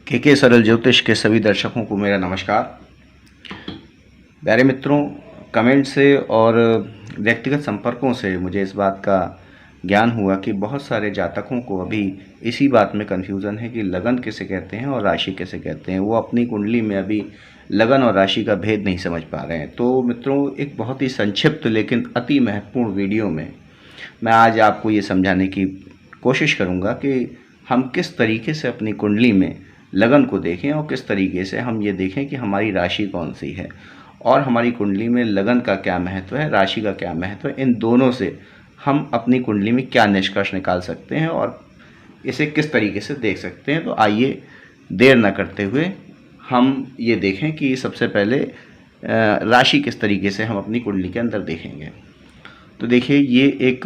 के सरल ज्योतिष के सभी दर्शकों को मेरा नमस्कार। प्यारे मित्रों, कमेंट से और व्यक्तिगत संपर्कों से मुझे इस बात का ज्ञान हुआ कि बहुत सारे जातकों को अभी इसी बात में कन्फ्यूज़न है कि लगन किसे कहते हैं और राशि किसे कहते हैं। वो अपनी कुंडली में अभी लगन और राशि का भेद नहीं समझ पा रहे हैं। तो मित्रों, एक बहुत ही संक्षिप्त लेकिन अति महत्वपूर्ण वीडियो में मैं आज आपको ये समझाने की कोशिश करूँगा कि हम किस तरीके से अपनी कुंडली में लगन को देखें और किस तरीके से हम ये देखें कि हमारी राशि कौन सी है और हमारी कुंडली में लगन का क्या महत्व है, राशि का क्या महत्व है। इन दोनों से हम अपनी कुंडली में क्या निष्कर्ष निकाल सकते हैं और इसे किस तरीके से देख सकते हैं। तो आइए देर न करते हुए हम ये देखें कि सबसे पहले राशि किस तरीके से हम अपनी कुंडली के अंदर देखेंगे। तो देखिए, ये एक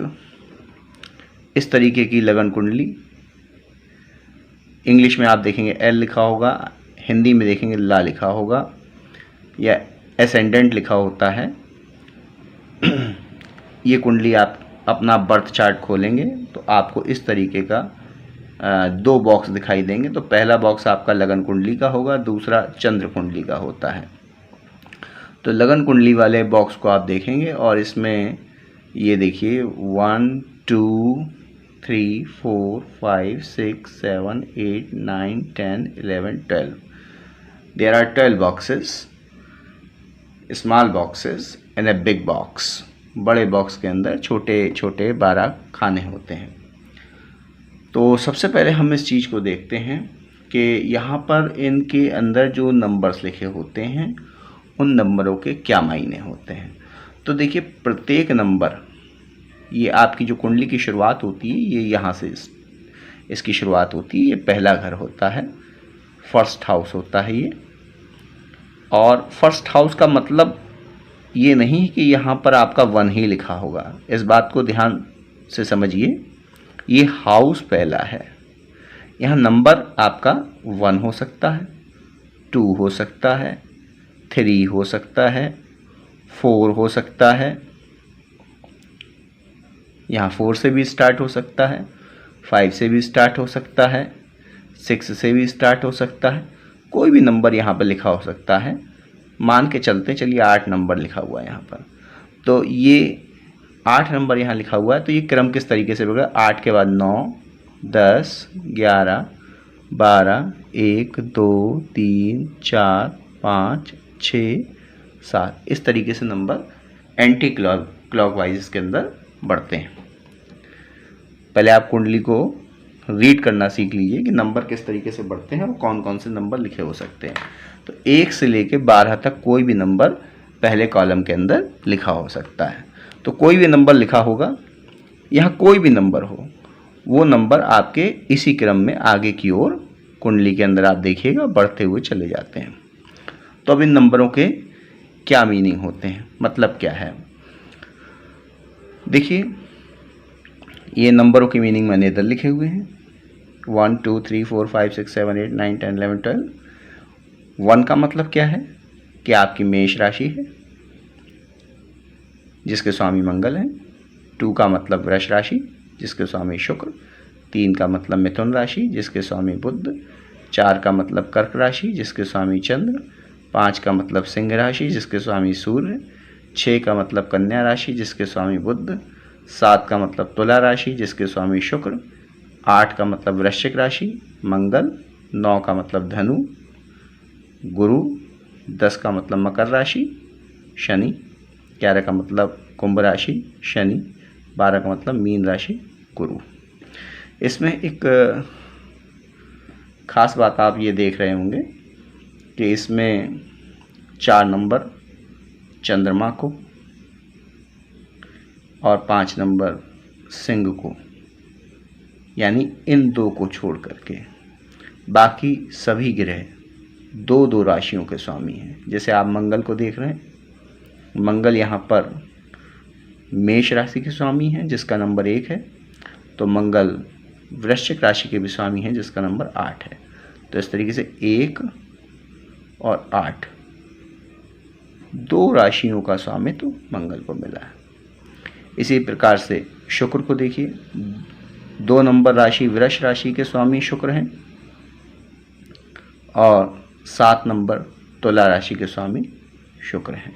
इस तरीके की लगन कुंडली, इंग्लिश में आप देखेंगे एल लिखा होगा, हिंदी में देखेंगे ला लिखा होगा या एसेंडेंट लिखा होता है। ये कुंडली आप अपना बर्थ चार्ट खोलेंगे तो आपको इस तरीके का दो बॉक्स दिखाई देंगे। तो पहला बॉक्स आपका लगन कुंडली का होगा, दूसरा चंद्र कुंडली का होता है। तो लगन कुंडली वाले बॉक्स को आप देखेंगे और इसमें ये देखिए 1 2 3 4 5 6 7 8 9 10 11 12 there are 12 boxes, small boxes and a big box। बड़े बॉक्स के अंदर छोटे छोटे 12 खाने होते हैं। तो सबसे पहले हम इस चीज़ को देखते हैं कि यहाँ पर इनके अंदर जो नंबर्स लिखे होते हैं उन नंबरों के क्या मायने होते हैं। तो देखिए, प्रत्येक नंबर, ये आपकी जो कुंडली की शुरुआत होती है ये यहाँ से इसकी शुरुआत होती है। ये पहला घर होता है, फर्स्ट हाउस होता है ये। और फर्स्ट हाउस का मतलब ये नहीं कि यहाँ पर आपका 1 ही लिखा होगा, इस बात को ध्यान से समझिए। ये हाउस पहला है, यहाँ नंबर आपका 1 हो सकता है, 2 हो सकता है, 3 हो सकता है, 4 हो सकता है, यहाँ 4 से भी स्टार्ट हो सकता है, 5 से भी स्टार्ट हो सकता है, 6 से भी स्टार्ट हो सकता है। कोई भी नंबर यहाँ पर लिखा हो सकता है। मान के चलते चलिए 8 नंबर लिखा हुआ है यहाँ पर, तो ये 8 नंबर यहाँ लिखा हुआ है। तो ये क्रम किस तरीके से होगा, 8 के बाद 9 10 11 12 1 2 3 4 5 6 7 इस तरीके से नंबर एंटी क्लॉकवाइज इसके अंदर बढ़ते हैं। पहले आप कुंडली को रीड करना सीख लीजिए कि नंबर किस तरीके से बढ़ते हैं और कौन कौन से नंबर लिखे हो सकते हैं। तो 1 से लेके 12 तक कोई भी नंबर पहले कॉलम के अंदर लिखा हो सकता है। तो कोई भी नंबर लिखा होगा, यहाँ कोई भी नंबर हो, वो नंबर आपके इसी क्रम में आगे की ओर कुंडली के अंदर आप देखिएगा बढ़ते हुए चले जाते हैं। तो अब इन नंबरों के क्या मीनिंग होते हैं, मतलब क्या है। देखिए, ये नंबरों की मीनिंग मैंने इधर लिखे हुए हैं, 1 2 3 4 5 6 7 8 9 10 11 12। 1 का मतलब क्या है कि आपकी मेष राशि है जिसके स्वामी मंगल हैं। 2 का मतलब वृष राशि जिसके स्वामी शुक्र। 3 का मतलब मिथुन राशि जिसके स्वामी बुध। 4 का मतलब कर्क राशि जिसके स्वामी चंद्र। 5 का मतलब सिंह राशि जिसके स्वामी सूर्य। 6 का मतलब कन्या राशि जिसके स्वामी बुध। 7 का मतलब तुला राशि जिसके स्वामी शुक्र। 8 का मतलब वृश्चिक राशि मंगल। 9 का मतलब धनु गुरु। 10 का मतलब मकर राशि शनि। 11 का मतलब कुंभ राशि शनि। 12 का मतलब मीन राशि गुरु। इसमें एक खास बात आप ये देख रहे होंगे कि इसमें 4 नंबर चंद्रमा को और 5 नंबर सिंह को, यानी इन 2 को छोड़ करके बाकी सभी ग्रह 2-2 राशियों के स्वामी हैं। जैसे आप मंगल को देख रहे हैं, मंगल यहाँ पर मेष राशि के स्वामी हैं जिसका नंबर 1 है। तो मंगल वृश्चिक राशि के भी स्वामी हैं जिसका नंबर 8 है। तो इस तरीके से 1 और 8 2 राशियों का स्वामित्व मंगल को मिला है। इसी प्रकार से शुक्र को देखिए, 2 नंबर राशि वृष राशि के स्वामी शुक्र हैं। और 7 नंबर तुला राशि के स्वामी शुक्र हैं।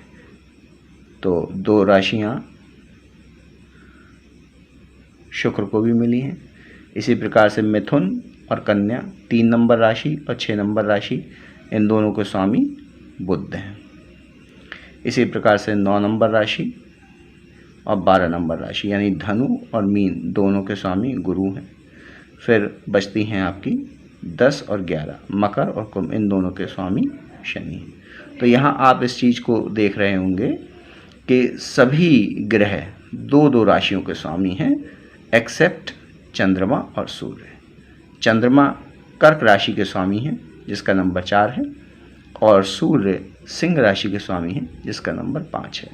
तो 2 राशियां शुक्र को भी मिली हैं। इसी प्रकार से मिथुन और कन्या 3 नंबर राशि और 6 नंबर राशि, इन दोनों के स्वामी बुध हैं। इसी प्रकार से 9 नंबर राशि और 12 नंबर राशि यानी धनु और मीन दोनों के स्वामी गुरु हैं। फिर बचती हैं आपकी 10 और 11 मकर और कुंभ, इन दोनों के स्वामी शनि हैं। तो यहाँ आप इस चीज़ को देख रहे होंगे कि सभी ग्रह 2-2 राशियों के स्वामी हैं एक्सेप्ट चंद्रमा और सूर्य। चंद्रमा कर्क राशि के स्वामी हैं जिसका नंबर 4 है, और सूर्य सिंह राशि के स्वामी हैं जिसका नंबर 5 है।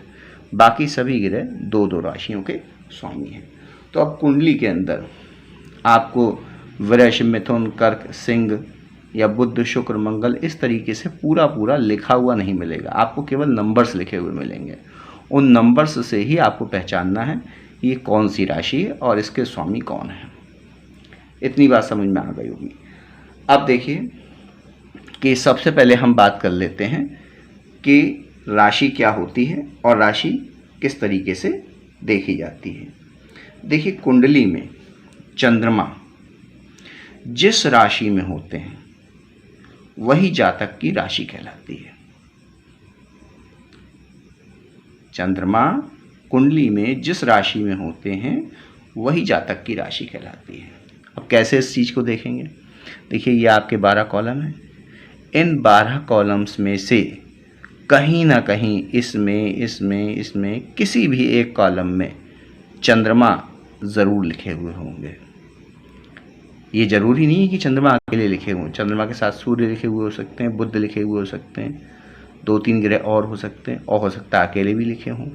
बाकी सभी ग्रह 2-2 राशियों के स्वामी हैं। तो अब कुंडली के अंदर आपको वृष, मिथुन, कर्क, सिंह या बुध, शुक्र, मंगल इस तरीके से पूरा लिखा हुआ नहीं मिलेगा, आपको केवल नंबर्स लिखे हुए मिलेंगे। उन नंबर्स से ही आपको पहचानना है ये कौन सी राशि है और इसके स्वामी कौन है। इतनी बात समझ में आ गई होगी। अब देखिए कि सबसे पहले हम बात कर लेते हैं कि राशि क्या होती है और राशि किस तरीके से देखी जाती है। देखिए कुंडली में चंद्रमा जिस राशि में होते हैं वही जातक की राशि कहलाती है। चंद्रमा कुंडली में जिस राशि में होते हैं वही जातक की राशि कहलाती है। अब कैसे इस चीज़ को देखेंगे? देखिए ये आपके 12 कॉलम हैं। इन 12 कॉलम्स में से कहीं ना कहीं इसमें किसी भी एक कॉलम में चंद्रमा ज़रूर लिखे हुए होंगे। ये ज़रूरी नहीं है कि चंद्रमा अकेले लिखे हुए, चंद्रमा के साथ सूर्य लिखे हुए हो सकते हैं, बुध लिखे हुए हो सकते हैं, 2-3 ग्रह और हो सकते हैं, और हो सकता है अकेले भी लिखे हों।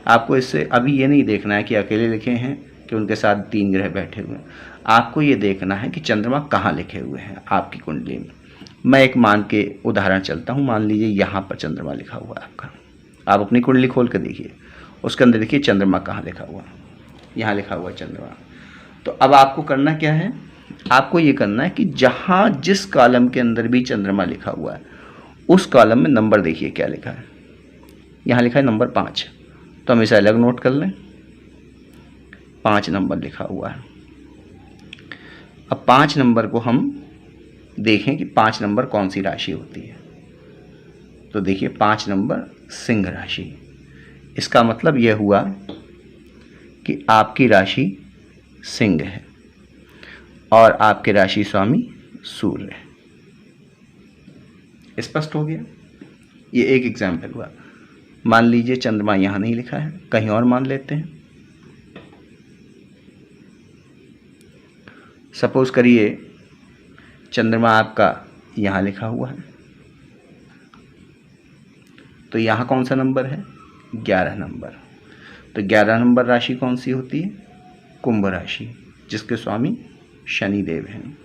आपको इससे अभी ये नहीं देखना है कि अकेले लिखे हैं कि उनके साथ 3 ग्रह बैठे हुए हैं। आपको ये देखना है कि चंद्रमा कहाँ लिखे हुए हैं आपकी कुंडली में। मैं एक मान के उदाहरण चलता हूँ। मान लीजिए यहाँ पर चंद्रमा लिखा हुआ है आपका, आप अपनी कुंडली खोल कर देखिए, उसके अंदर देखिए चंद्रमा कहाँ लिखा हुआ, यहाँ लिखा हुआ चंद्रमा। तो अब आपको करना क्या है? आपको ये करना है कि जहाँ जिस कॉलम के अंदर भी चंद्रमा लिखा हुआ है उस कॉलम में नंबर देखिए क्या लिखा है। यहाँ लिखा है नंबर 5, तो हम इसे अलग नोट कर लें। 5 नंबर लिखा हुआ है। अब 5 नंबर को हम देखें कि 5 नंबर कौन सी राशि होती है। तो देखिए 5 नंबर सिंह राशि। इसका मतलब यह हुआ कि आपकी राशि सिंह है और आपके राशि स्वामी सूर्य है। स्पष्ट हो गया? ये एक एग्जाम्पल हुआ। मान लीजिए चंद्रमा यहाँ नहीं लिखा है, कहीं और मान लेते हैं। सपोज करिए चंद्रमा आपका यहाँ लिखा हुआ है, तो यहाँ कौन सा नंबर है? 11 नंबर। तो 11 नंबर राशि कौन सी होती है? कुंभ राशि, जिसके स्वामी शनि देव हैं।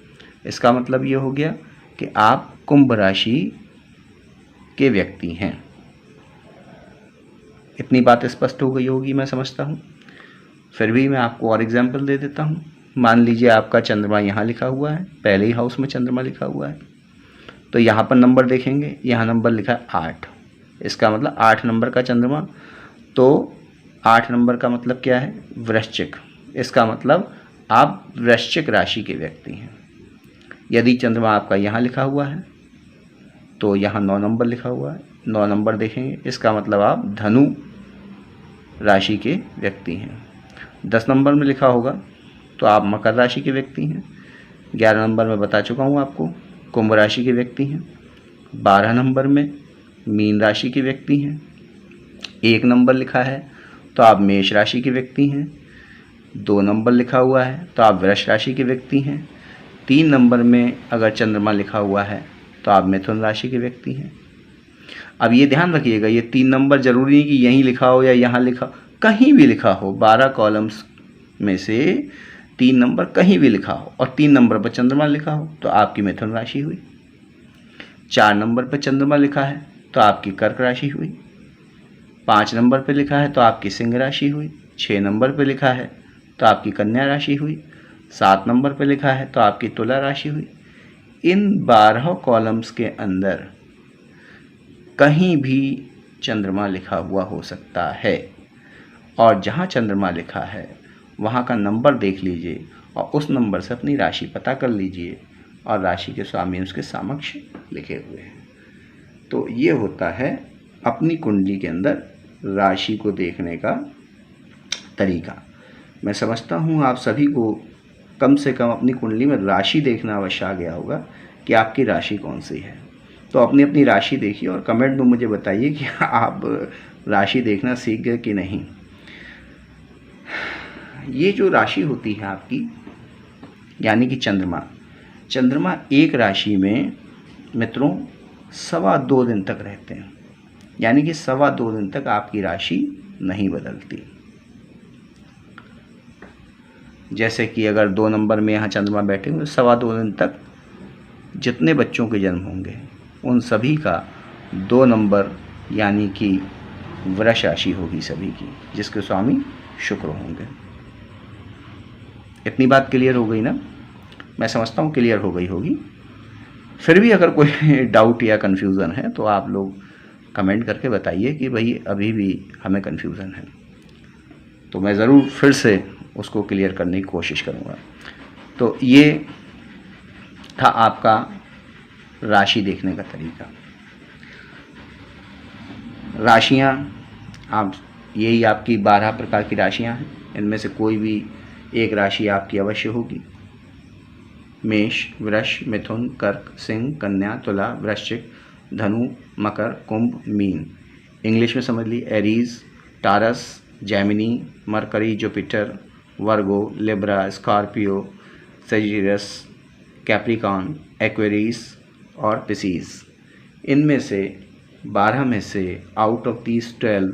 इसका मतलब ये हो गया कि आप कुंभ राशि के व्यक्ति हैं। इतनी बात स्पष्ट हो गई होगी मैं समझता हूँ। फिर भी मैं आपको और एग्जाम्पल दे देता हूँ। मान लीजिए आपका चंद्रमा यहाँ लिखा हुआ है, पहले ही हाउस में चंद्रमा लिखा हुआ है, तो यहाँ पर नंबर देखेंगे, यहाँ नंबर लिखा है 8। इसका मतलब 8 नंबर का चंद्रमा, तो 8 नंबर का मतलब क्या है? वृश्चिक। इसका मतलब आप वृश्चिक राशि के व्यक्ति हैं। यदि चंद्रमा आपका यहाँ लिखा हुआ है तो यहाँ 9 नंबर लिखा हुआ है, 9 नंबर देखेंगे, इसका मतलब आप धनु राशि के व्यक्ति हैं। 10 नंबर में लिखा होगा तो आप मकर राशि के व्यक्ति हैं। 11 नंबर में बता चुका हूँ आपको, कुंभ राशि के व्यक्ति हैं। 12 नंबर में मीन राशि के व्यक्ति हैं। 1 नंबर लिखा है तो आप मेष राशि के व्यक्ति हैं। 2 नंबर लिखा हुआ है तो आप वृष राशि के व्यक्ति हैं। 3 नंबर में अगर चंद्रमा लिखा हुआ है तो आप मिथुन राशि के व्यक्ति हैं। अब ये ध्यान रखिएगा, ये 3 नंबर जरूरी नहीं कि यहीं लिखा हो या यहाँ लिखा, कहीं भी लिखा हो। 12 कॉलम्स में से 3 नंबर कहीं भी लिखा हो और 3 नंबर पर चंद्रमा लिखा हो तो आपकी मिथुन राशि हुई। 4 नंबर पर चंद्रमा लिखा है तो आपकी कर्क राशि हुई। 5 नंबर पर लिखा है तो आपकी सिंह राशि हुई। 6 नंबर पर लिखा है तो आपकी कन्या राशि हुई। 7 नंबर पर लिखा है तो आपकी तुला राशि हुई। इन 12 कॉलम्स के अंदर कहीं भी चंद्रमा लिखा हुआ हो सकता है, और जहाँ चंद्रमा लिखा है वहाँ का नंबर देख लीजिए और उस नंबर से अपनी राशि पता कर लीजिए, और राशि के स्वामी उसके समक्ष लिखे हुए हैं। तो ये होता है अपनी कुंडली के अंदर राशि को देखने का तरीका। मैं समझता हूँ आप सभी को कम से कम अपनी कुंडली में राशि देखना अवश्य आ गया होगा कि आपकी राशि कौन सी है। तो अपनी अपनी राशि देखिए और कमेंट में मुझे बताइए कि आप राशि देखना सीख गए कि नहीं। ये जो राशि होती है आपकी, यानी कि चंद्रमा एक राशि में मित्रों 2.25 दिन तक रहते हैं, यानी कि 2.25 दिन तक आपकी राशि नहीं बदलती। जैसे कि अगर 2 नंबर में यहाँ चंद्रमा बैठे हुए 2.25 दिन तक जितने बच्चों के जन्म होंगे उन सभी का 2 नंबर यानी कि वृष राशि होगी सभी की, जिसके स्वामी शुक्र होंगे। इतनी बात क्लियर हो गई ना? मैं समझता हूँ क्लियर हो गई होगी। फिर भी अगर कोई डाउट या कन्फ्यूज़न है तो आप लोग कमेंट करके बताइए कि भाई अभी भी हमें कन्फ्यूज़न है, तो मैं ज़रूर फिर से उसको क्लियर करने की कोशिश करूँगा। तो ये था आपका राशि देखने का तरीका। राशियाँ आप यही आपकी 12 प्रकार की राशियाँ हैं, इनमें से कोई भी एक राशि आपकी अवश्य होगी। मेष, वृष, मिथुन, कर्क, सिंह, कन्या, तुला, वृश्चिक, धनु, मकर, कुंभ, मीन। इंग्लिश में समझ ली Aries, Taurus, Gemini, Mercury, Jupiter, Virgo, Libra, Scorpio, Sagittarius, Capricorn, Aquarius और पिसीज। इनमें से 12 में से आउट ऑफ दीज 12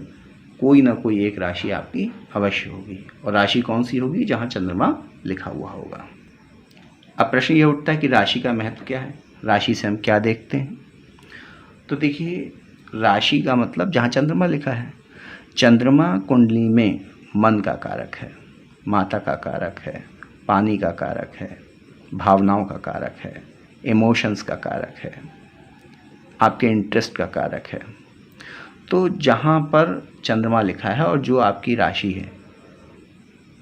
कोई ना कोई एक राशि आपकी अवश्य होगी, और राशि कौन सी होगी? जहाँ चंद्रमा लिखा हुआ होगा। अब प्रश्न ये उठता है कि राशि का महत्व क्या है, राशि से हम क्या देखते हैं? तो देखिए, राशि का मतलब जहाँ चंद्रमा लिखा है। चंद्रमा कुंडली में मन का कारक है, माता का कारक है, पानी का कारक है, भावनाओं का कारक है, इमोशंस का कारक है, आपके इंटरेस्ट का कारक है। तो जहाँ पर चंद्रमा लिखा है और जो आपकी राशि है,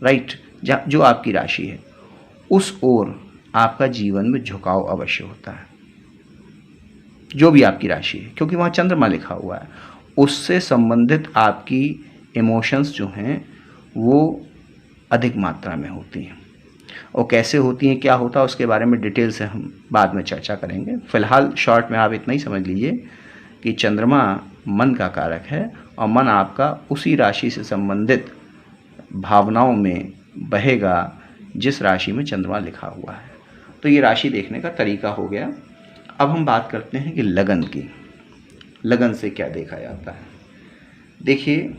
राइट, जो आपकी राशि है उस ओर आपका जीवन में झुकाव अवश्य होता है, जो भी आपकी राशि है, क्योंकि वहाँ चंद्रमा लिखा हुआ है। उससे संबंधित आपकी इमोशंस जो हैं वो अधिक मात्रा में होती हैं, और कैसे होती हैं, क्या होता है, उसके बारे में डिटेल से हम बाद में चर्चा करेंगे। फिलहाल शॉर्ट में आप इतना ही समझ लीजिए कि चंद्रमा मन का कारक है, और मन आपका उसी राशि से संबंधित भावनाओं में बहेगा जिस राशि में चंद्रमा लिखा हुआ है। तो ये राशि देखने का तरीका हो गया। अब हम बात करते हैं कि लगन की। लगन से क्या देखा जाता है? देखिए,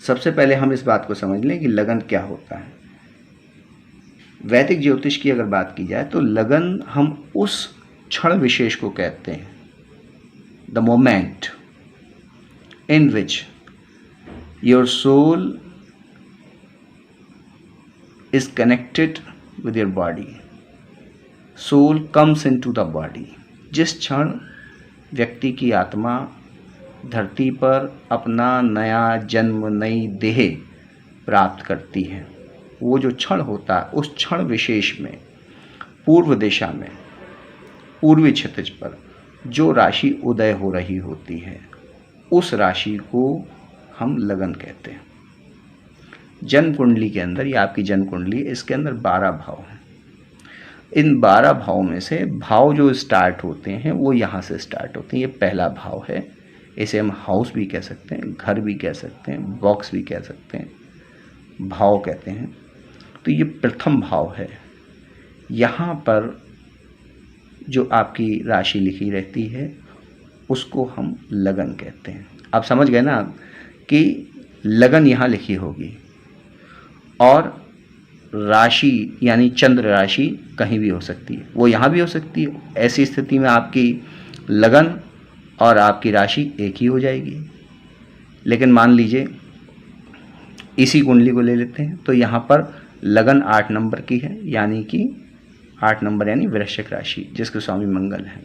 सबसे पहले हम इस बात को समझ लें कि लगन क्या होता है। वैदिक ज्योतिष की अगर बात की जाए तो लगन हम उस क्षण विशेष को कहते हैं, the moment in which your soul is connected with your body, soul comes into the body। जिस क्षण व्यक्ति की आत्मा धरती पर अपना नया जन्म, नई देह प्राप्त करती है, वो जो क्षण होता है उस क्षण विशेष में पूर्व दिशा में पूर्वी क्षितिज पर जो राशि उदय हो रही होती है उस राशि को हम लगन कहते हैं। जन्म कुंडली के अंदर, या आपकी जन्म कुंडली, इसके अंदर 12 भाव हैं। इन 12 भाव में से भाव जो स्टार्ट होते हैं वो यहाँ से स्टार्ट होते हैं। ये पहला भाव है, इसे हम हाउस भी कह सकते हैं, घर भी कह सकते हैं, बॉक्स भी कह सकते हैं, भाव कहते हैं। तो ये प्रथम भाव है। यहाँ पर जो आपकी राशि लिखी रहती है उसको हम लगन कहते हैं। आप समझ गए ना कि लगन यहाँ लिखी होगी, और राशि यानी चंद्र राशि कहीं भी हो सकती है, वो यहाँ भी हो सकती है। ऐसी स्थिति में आपकी लगन और आपकी राशि एक ही हो जाएगी। लेकिन मान लीजिए इसी कुंडली को ले लेते हैं, तो यहाँ पर लगन 8 नंबर की है, यानी कि 8 नंबर यानी वृश्चिक राशि जिसके स्वामी मंगल है।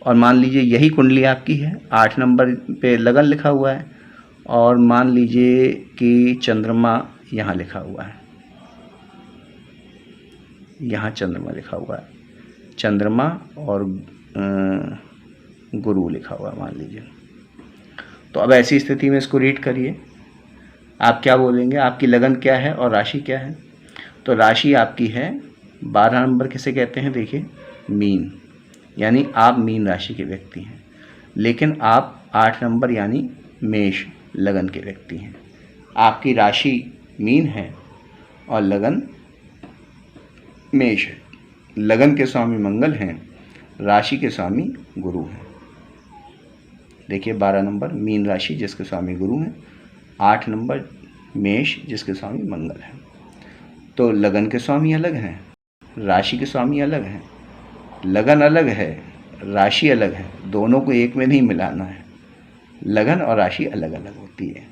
और मान लीजिए यही कुंडली आपकी है, 8 नंबर पे लगन लिखा हुआ है, और मान लीजिए कि चंद्रमा यहाँ लिखा हुआ है, यहाँ चंद्रमा लिखा हुआ है, चंद्रमा और गुरु लिखा हुआ है मान लीजिए। तो अब ऐसी स्थिति में इसको रीड करिए, आप क्या बोलेंगे, आपकी लगन क्या है और राशि क्या है। तो राशि आपकी है 12 नंबर किसे कहते हैं, देखिए मीन, यानी आप मीन राशि के व्यक्ति हैं। लेकिन आप 8 नंबर यानी मेष लगन के व्यक्ति हैं। आपकी राशि मीन है और लगन मेष है। लगन के स्वामी मंगल हैं, राशि के स्वामी गुरु हैं। देखिए 12 नंबर मीन राशि जिसके स्वामी गुरु हैं, 8 नंबर मेष जिसके स्वामी मंगल हैं। तो लगन के स्वामी अलग हैं, राशि के स्वामी अलग हैं, लगन अलग है, राशि अलग है, दोनों को एक में नहीं मिलाना है। लगन और राशि अलग अलग होती है।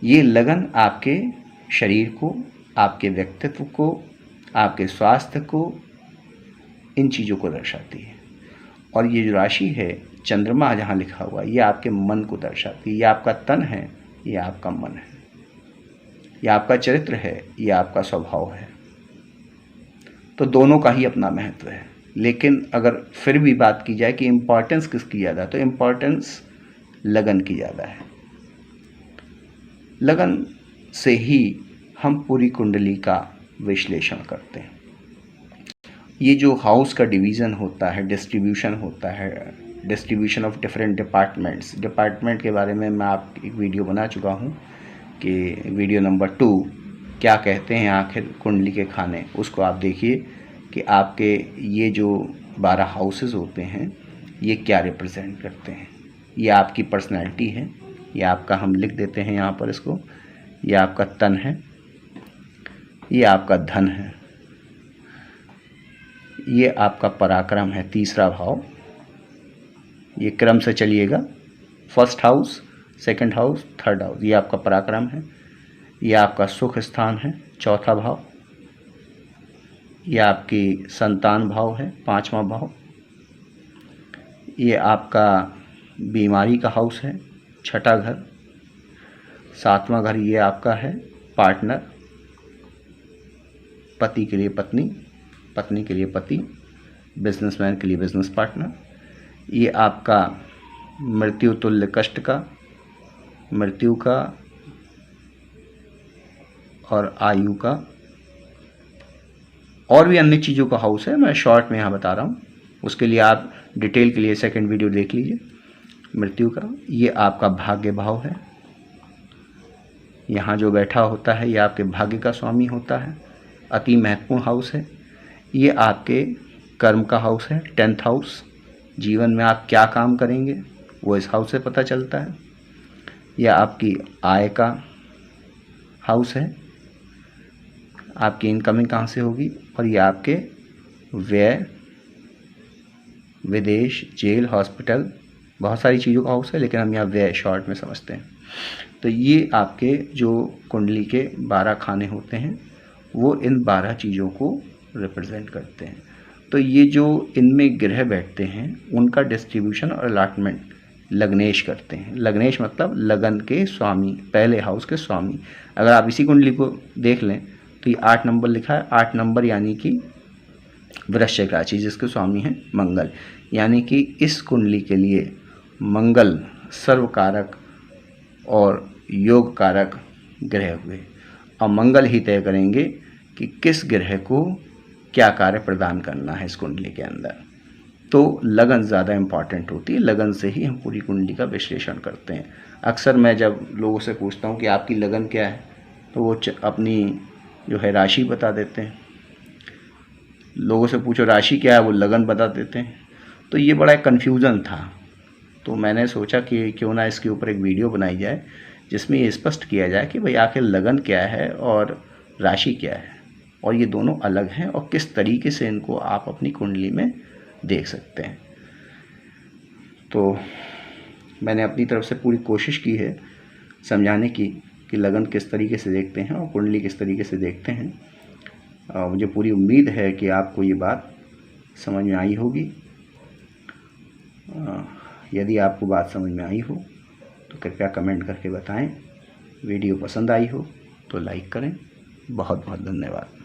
ये लगन आपके शरीर को, आपके व्यक्तित्व को, आपके स्वास्थ्य को, इन चीज़ों को दर्शाती है। और ये जो राशि है, चंद्रमा जहाँ लिखा हुआ है, ये आपके मन को दर्शाती है। ये आपका तन है, ये आपका मन है, ये आपका चरित्र है, ये आपका स्वभाव है। तो दोनों का ही अपना महत्व है। लेकिन अगर फिर भी बात की जाए कि इम्पॉर्टेंस किसकी ज़्यादा, तो इम्पॉर्टेंस लगन की ज़्यादा है। लगन से ही हम पूरी कुंडली का विश्लेषण करते हैं। ये जो हाउस का डिवीज़न होता है, डिस्ट्रीब्यूशन होता है, डिस्ट्रीब्यूशन ऑफ डिफरेंट डिपार्टमेंट के बारे में मैं आप एक वीडियो बना चुका हूँ कि वीडियो नंबर 2 क्या कहते हैं आखिर कुंडली के खाने, उसको आप देखिए कि आपके ये जो 12 हाउसेस होते हैं ये क्या रिप्रेजेंट करते हैं। ये आपकी पर्सनैलिटी है, ये आपका, हम लिख देते हैं यहाँ पर इसको, ये आपका तन है, ये आपका धन है, ये आपका पराक्रम है, तीसरा भाव। ये क्रम से चलिएगा, first house, second house, third house, ये आपका पराक्रम है। ये आपका सुख स्थान है, चौथा भाव। ये आपकी संतान भाव है, 5वां भाव। ये आपका बीमारी का हाउस है, 6ठा घर। 7वां घर ये आपका है पार्टनर, पति के लिए पत्नी, पत्नी के लिए पति, बिजनेसमैन के लिए बिजनेस पार्टनर। ये आपका मृत्यु तुल्य कष्ट का, मृत्यु का और आयु का, और भी अन्य चीज़ों का हाउस है, मैं शॉर्ट में यहाँ बता रहा हूँ। उसके लिए आप डिटेल के लिए सेकंड वीडियो देख लीजिए। मृत्यु का ये आपका भाग्य भाव है, यहाँ जो बैठा होता है ये आपके भाग्य का स्वामी होता है, अति महत्वपूर्ण हाउस है। ये आपके कर्म का हाउस है, 10th हाउस। जीवन में आप क्या काम करेंगे वो इस हाउस से पता चलता है। यह आपकी आय का हाउस है, आपकी इनकमिंग कहाँ से होगी। और ये आपके व्यय, विदेश, जेल, हॉस्पिटल, बहुत सारी चीज़ों का हाउस है, लेकिन हम यहाँ व्यय शॉर्ट में समझते हैं। तो ये आपके जो कुंडली के 12 खाने होते हैं वो इन 12 चीज़ों को रिप्रेजेंट करते हैं। तो ये जो इनमें ग्रह बैठते हैं उनका डिस्ट्रीब्यूशन और अलॉटमेंट लग्नेश करते हैं। लग्नेश मतलब लगन के स्वामी, पहले हाउस के स्वामी। अगर आप इसी कुंडली को देख लें तो ये 8 नंबर लिखा है, 8 नंबर यानी कि वृश्चिक राशि जिसके स्वामी हैं मंगल। यानी कि इस कुंडली के लिए मंगल सर्वकारक और योग कारक ग्रह हुए, और मंगल ही तय करेंगे कि किस ग्रह को क्या कार्य प्रदान करना है इस कुंडली के अंदर। तो लगन ज़्यादा इम्पॉर्टेंट होती है, लगन से ही हम पूरी कुंडली का विश्लेषण करते हैं। अक्सर मैं जब लोगों से पूछता हूँ कि आपकी लगन क्या है तो वो अपनी जो है राशि बता देते हैं। लोगों से पूछो राशि क्या है, वो लगन बता देते हैं। तो ये बड़ा कन्फ्यूज़न था, तो मैंने सोचा कि क्यों ना इसके ऊपर एक वीडियो बनाई जाए जिसमें ये स्पष्ट किया जाए कि भाई आखिर लगन क्या है और राशि क्या है, और ये दोनों अलग हैं और किस तरीके से इनको आप अपनी कुंडली में देख सकते हैं। तो मैंने अपनी तरफ से पूरी कोशिश की है समझाने की कि लगन किस तरीके से देखते हैं और कुंडली किस तरीके से देखते हैं। मुझे पूरी उम्मीद है कि आपको ये बात समझ में आई होगी। यदि आपको बात समझ में आई हो तो कृपया कमेंट करके बताएं। वीडियो पसंद आई हो तो लाइक करें। बहुत बहुत धन्यवाद।